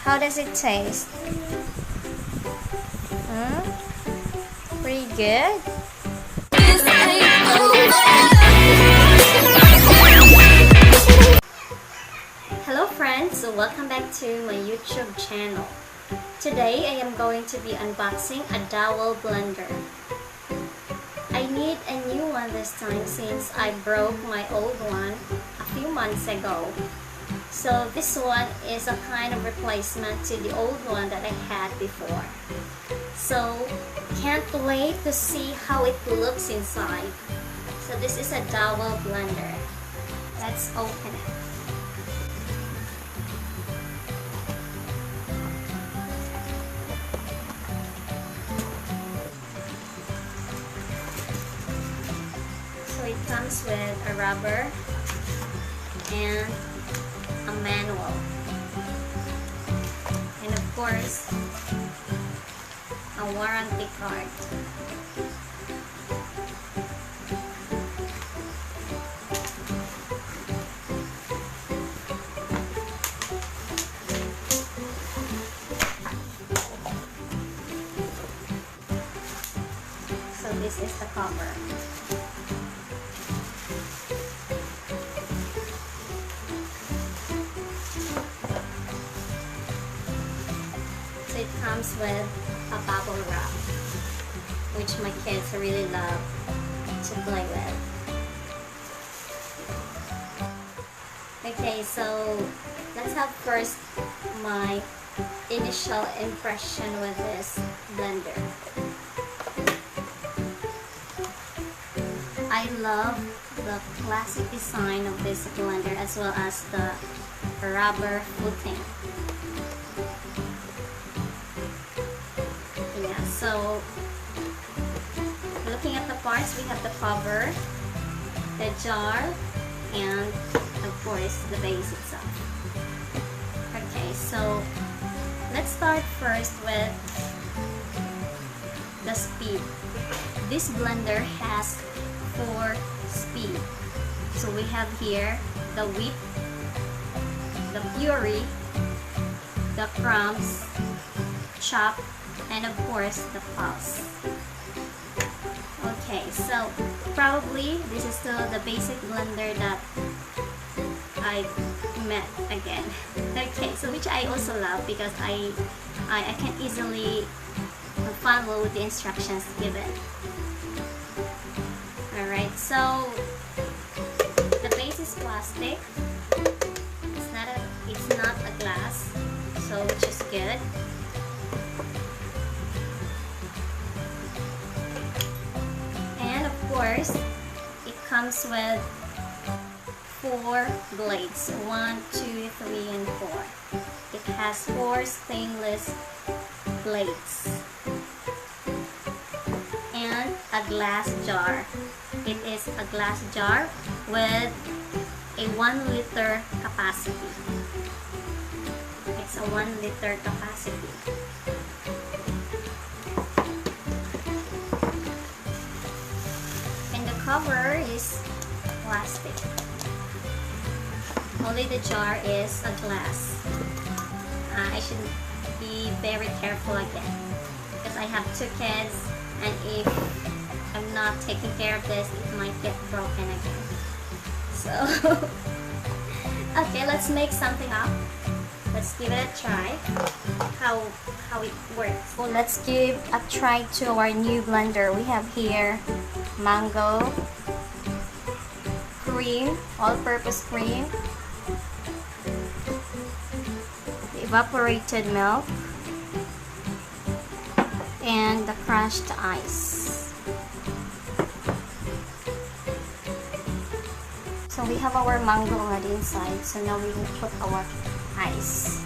How does it taste? Pretty good. Hello friends, welcome back to my YouTube channel. Today I am going to be unboxing a Dowell blender. I need a new one this time since I broke my old one a few months ago. So this one is a kind of replacement to the old one that I had before. So can't wait to see how it looks inside. So this is a Dowell blender. Let's open it. So it comes with a rubber and a manual, and of course a warranty card. So this is the cover. So it comes with a bubble wrap, which my kids really love to play with. Okay, so let's have first my initial impression with this blender. I love the classic design of this blender as well as the rubber footing. So looking at the parts, we have the cover, the jar, and of course the base itself. Okay, so let's start first with the speed. This blender has 4 speed. So we have here the whip, the puree, the crumbs, chop, and of course the pulse. Okay, so probably this is still the basic blender that I met again. Okay, so which I also love because I can easily follow the instructions given. Alright, so the base is plastic. It's not a glass, so which is good. Of course, it comes with 4 blades, 1, 2, 3, and 4. It has 4 stainless blades and a glass jar. It is a glass jar with a 1 liter capacity. It's a 1 liter capacity. Cover is plastic. Only the jar is a glass. I should be very careful again because I have 2 kids, and if I'm not taking care of this, it might get broken again. So okay, let's make something up. Let's give it a try. How it works. So let's give a try to our new blender. We have here mango cream, all-purpose cream, evaporated milk, and the crushed ice. So we have our mango already inside, so now we will put our ice.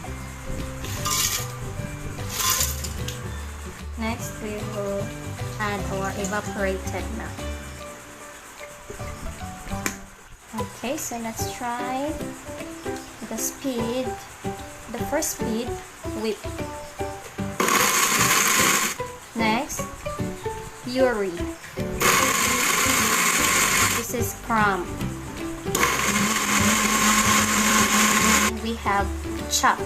Next we will add our evaporated milk. Okay, so let's try the speed. The first speed, whip. Next, puree. This is crumb. We have chop.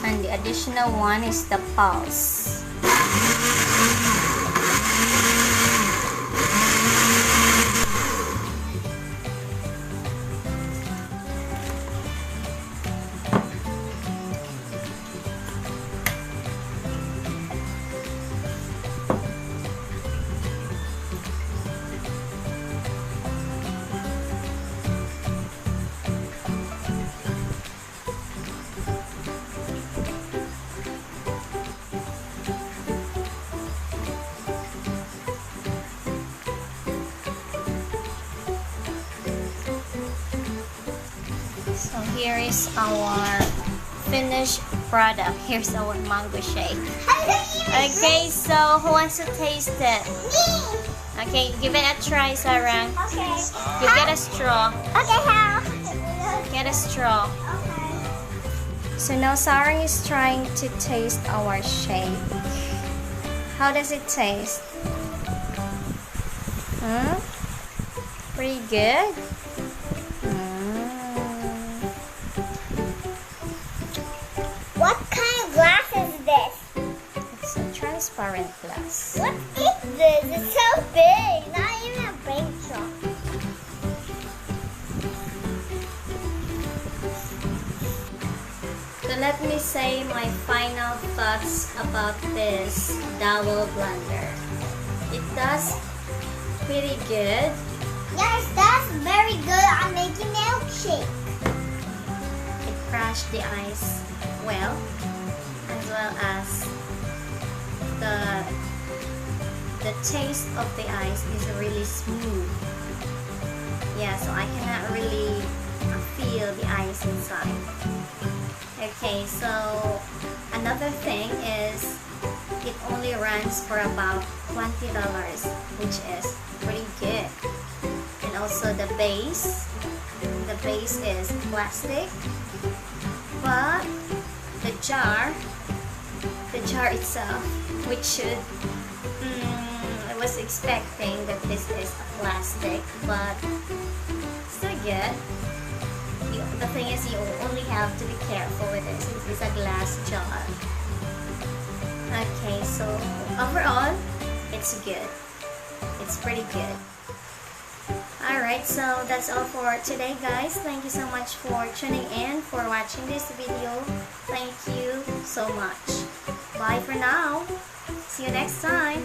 And the additional one is the pulse. So here is our finished product. Here's our mango shake. Okay, so who wants to taste it? Me. Okay, give it a try, Sarah. Okay. You get a straw. Okay, how? Get a straw. Okay. So now Sarah is trying to taste our shake. How does it taste? Pretty good? What kind of glass is this? It's a transparent glass. What is this? It's so big. Not even a brain shot. So let me say my final thoughts about this Dowell blender. It does pretty good. Yes, that's very good on making milkshake. It crushed the ice well, as the taste of the ice is really smooth. Yeah, so I cannot really feel the ice inside. Okay, so another thing is it only runs for about $20, which is pretty good. And also the base is plastic, but the jar itself, which should I was expecting that this is a plastic, but still good. The thing is, you only have to be careful with it since it's a glass jar. Okay, so overall, it's good. It's pretty good. Alright, so that's all for today, guys. Thank you so much for tuning in, for watching this video. Thank you so much. Bye for now. See you next time.